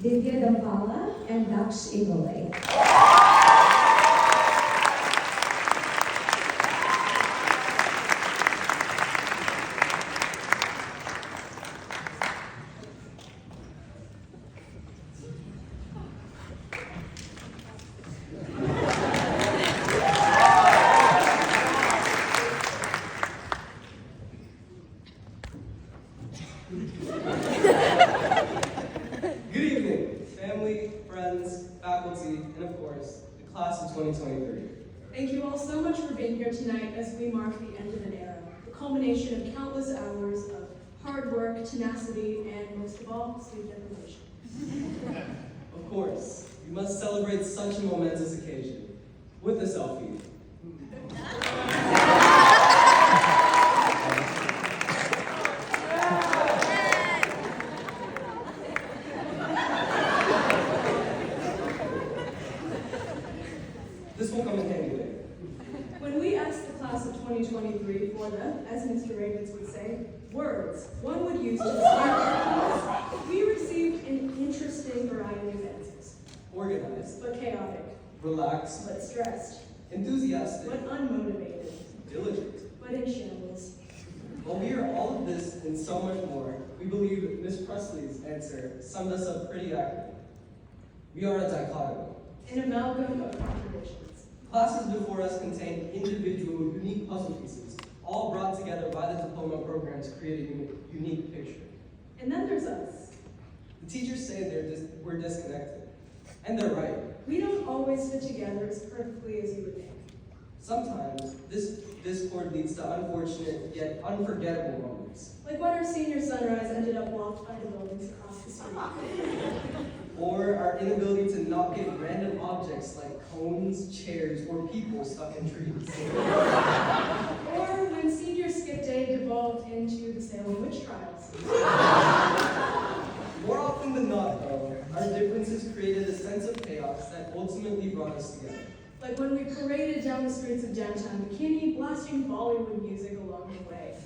Divya Dampala, and Daksh Ibole. Good evening, family, friends, faculty, and of course, the class of 2023. Thank you all so much for being here tonight as we mark the end of an era, the culmination of countless hours of hard work, tenacity, and most of all, sleep deprivation. Of course, we must celebrate such a momentous occasion with a selfie. This will come in handy later. When we asked the class of 2023 for the, as Mr. Ravens would say, words one would use to describe our class, we received an interesting variety of answers. Organized, But chaotic, relaxed, but stressed, enthusiastic, but unmotivated, diligent. but in shambles. While we are all of this and so much more, we believe Miss Presley's answer summed us up pretty accurately. We are a dichotomy. An amalgam of contradictions. Classes before us contain individual, unique puzzle pieces, all brought together by the diploma program to create a unique picture. And then there's us. The teachers say we're disconnected, and they're right. We don't always fit together as perfectly as you would think. Sometimes this discord leads to unfortunate yet unforgettable moments, Like when our senior sunrise ended up blocked by the buildings across the street. or our inability to not get random objects like cones, chairs, or people stuck in trees. Or when senior skip day devolved into the Salem witch trials. More often than not, though, our differences created a sense of chaos that ultimately brought us together. Like when we paraded down the streets of downtown Bikini, blasting Bollywood music along the way.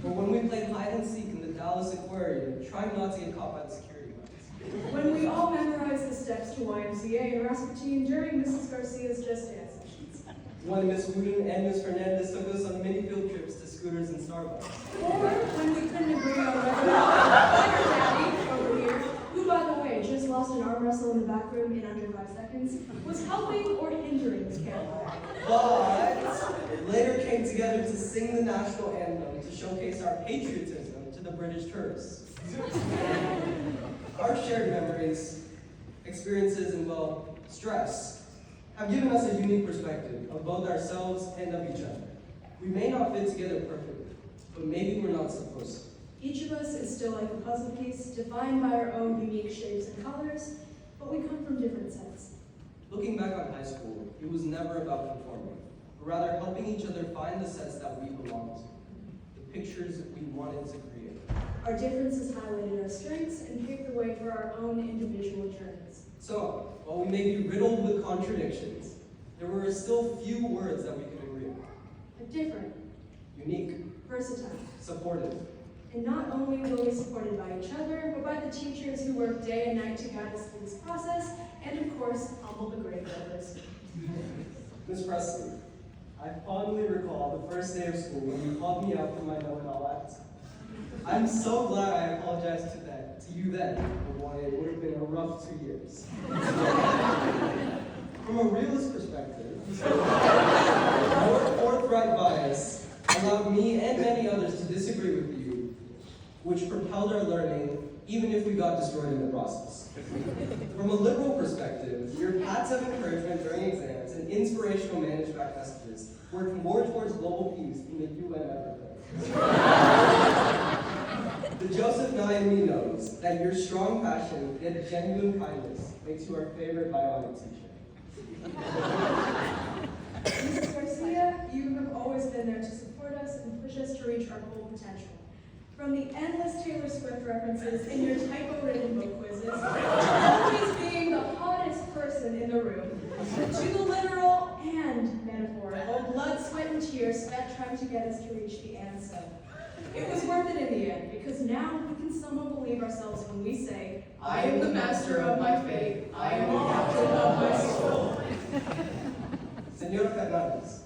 Or when we played hide and seek in the Dallas Aquarium, trying not to get caught by the security guards. When we all memorized the steps to YMCA and Rasputin during Mrs. Garcia's Just Dance sessions. When Miss Wooten and Miss Fernandez took us on mini field trips to Scooters and Starbucks. Or when we couldn't agree on whether Daddy over here, who by the way just lost an arm wrestle in the back room in under 5 seconds, was helping or hindering this campfire. But later came together to sing the national anthem to showcase our patriotism to the British tourists. Our shared memories, experiences, and well, stress have given us a unique perspective of both ourselves and of each other. We may not fit together perfectly, but maybe we're not supposed to. Each of us is still like a puzzle piece, defined by our own unique shapes and colors, but we come from different sets. Looking back on high school, it was never about conforming, but rather helping each other find the sets that we belong to, the pictures we wanted to create. Our differences highlighted our strengths and paved the way for our own individual journeys. So, while we may be riddled with contradictions, there were still few words that we could agree on. But different, Unique, versatile. supportive, And not only were we supported by each other, but by the teachers who worked day and night to guide us through this process, and of course, humble the grade builders. Miss Presley, I fondly recall the first day of school when you called me out for my know-it-all act. I'm so glad I apologized to you then, for why it would have been a rough 2 years. From a realist perspective, your forthright bias allowed me and many others to disagree with you, which propelled our learning, even if we got destroyed in the process. From a liberal perspective, your pats of encouragement during exams and inspirational managed-back messages worked more towards global peace than the UN ever could. The Joseph Nye in me knows that your strong passion yet genuine kindness makes you our favorite bionic teacher. Mrs. Garcia, you have always been there to support us and push us to reach our full potential. From the endless Taylor Swift references in your typo-written book quizzes, always being the hottest person in the room, to the literal and metaphorical blood, sweat, and tears spent trying to get us to reach the answer. It was worth it in the end, because now we can somewhat believe ourselves when we say I am the master of my fate. I am the captain of my soul. Señor Fernández,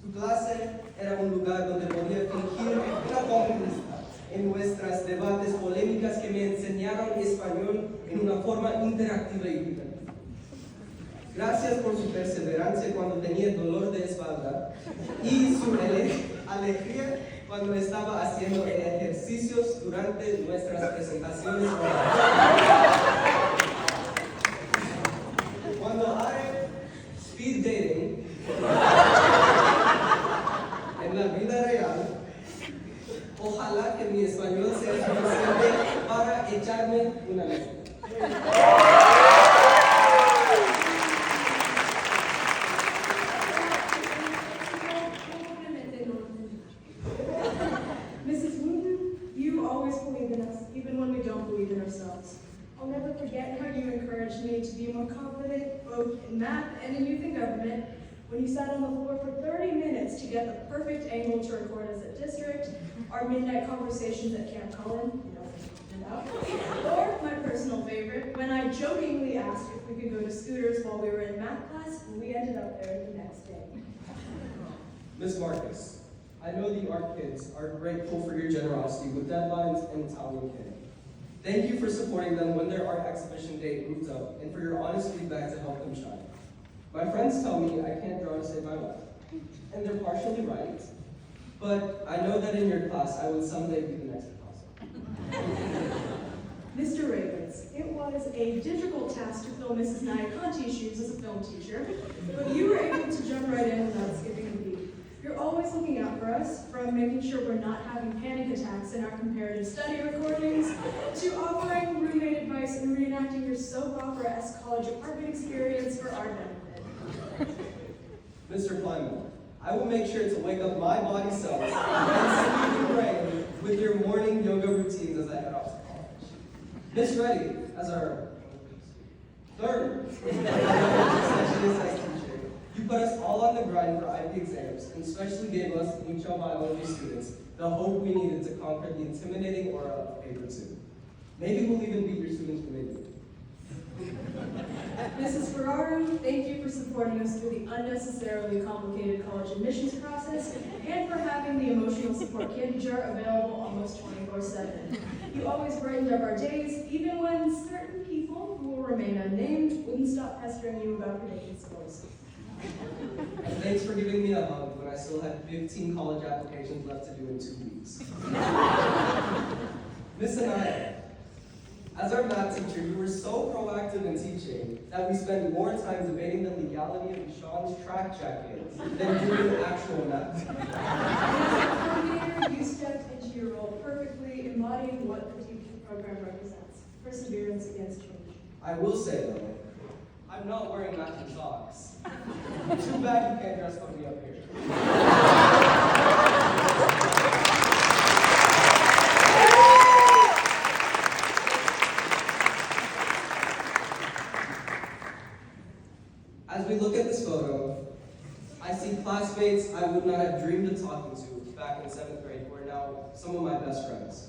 su clase era un lugar donde podía fingir una conquista en nuestros debates polémicas que me enseñaron español en una forma interactiva y divertida. Gracias por su perseverancia cuando tenía dolor de espalda y su alegría cuando estaba haciendo ejercicios durante nuestras presentaciones orales. Cuando hay speed dating en la vida real, ojalá que mi español sea suficiente para echarme una lista. Mrs. Wooten, you always believe in us, even when we don't believe in ourselves. I'll never forget how you encouraged me to be more confident, both in math and in youth and government, when you sat on the floor for 30 minutes to get the perfect angle to record us at district, our midnight conversations at Camp Cullen, or my personal favorite, when I jokingly asked if we could go to Scooters while we were in math class, and we ended up there the next day. Ms. Marcus, I know the art kids are grateful for your generosity with deadlines and Italian Kid. Thank you for supporting them when their art exhibition date moves up and for your honest feedback to help them shine. My friends tell me I can't draw to save my life, and they're partially right, but I know that in your class I would someday be the next Picasso. Mr. Ravens, it was a difficult task to fill Mrs. Nyakanti's shoes as a film teacher, but you were able to jump right in without skipping a beat. You're always looking out for us, from making sure we're not having panic attacks in our comparative study recordings, to offering roommate advice and reenacting your soap opera-esque college apartment experience for our benefit. Mr. Kleiman, I will make sure to wake up my body cells and sleepy brain with your morning yoga routines as I head off to college. Miss Reddy, as our third specialist as teacher, you put us all on the grind for IB exams and especially gave us, HL biology students, the hope we needed to conquer the intimidating aura of paper 2. Maybe we'll even beat your students for maybe. Mrs. Ferraro, thank you for supporting us through the unnecessarily complicated college admissions process and for having the emotional support candy jar available almost 24/7. You always brightened up our days, even when certain people, who will remain unnamed, wouldn't stop pestering you about predicting scores. And thanks for giving me a hug when I still had 15 college applications left to do in 2 weeks. Miss Anaya, as our math teacher, you were so proactive in teaching that we spent more time debating the legality of Sean's track jacket than doing actual math. You stepped into your role perfectly, embodying what the teaching program represents: perseverance against change. I will say though, I'm not wearing matching socks. Too bad you can't dress code me up here. As we look at this photo, I see classmates I would not have dreamed of talking to back in 7th grade who are now some of my best friends.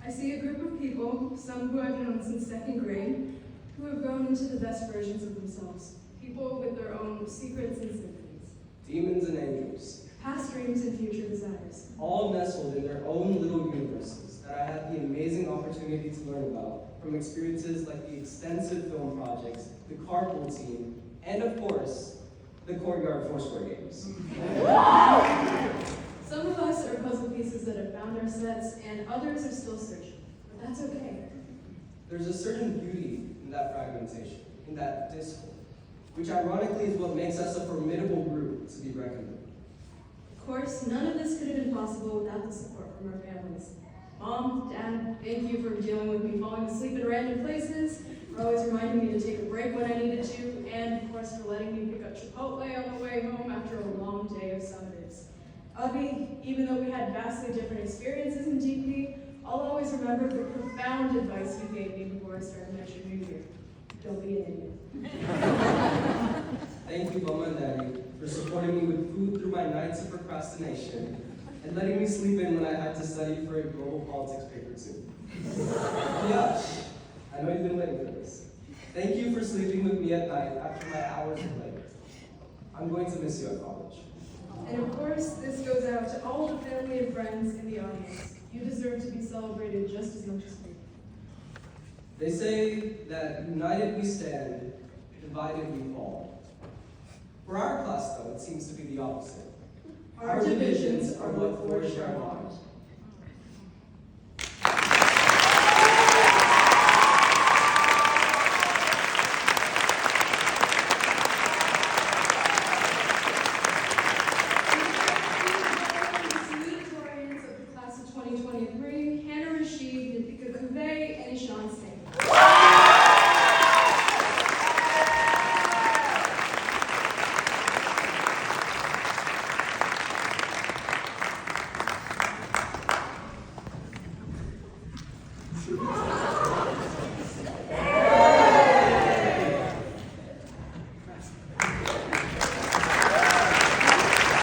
I see a group of people, some who I've known since 2nd grade, who have grown into the best versions of themselves. People with their own secrets and symphonies. Demons and angels, Past dreams and future desires. all nestled in their own little universes that I had the amazing opportunity to learn about from experiences like the extensive film projects, the carpool team, and of course, the courtyard foursquare games. Some of us are puzzle pieces that have found our sets, and others are still searching. But that's okay. There's a certain beauty in that fragmentation, in that discord, which ironically is what makes us a formidable group to be reckoned with. Of course, none of this could have been possible without the support from our families. Mom, Dad, thank you for dealing with me falling asleep in random places, for always reminding me to take a break when I needed to, and of course for letting me pick up Chipotle on the way home after a long day of summatives. Abby, even though we had vastly different experiences in DP, I'll always remember the profound advice you gave me before I started my junior year. Don't be an idiot. Thank you, Mama and Daddy, for supporting me with food through my nights of procrastination and letting me sleep in when I had to study for a global politics paper too. Yeah, I I know you've been waiting for this. Thank you for sleeping with me at night after my hours of labor. I'm going to miss you at college. And of course, this goes out to all the family and friends in the audience. You deserve to be celebrated just as much as we. They say that united we stand, divided we fall. For our class, though, it seems to be the opposite. Our divisions are what forged our bond.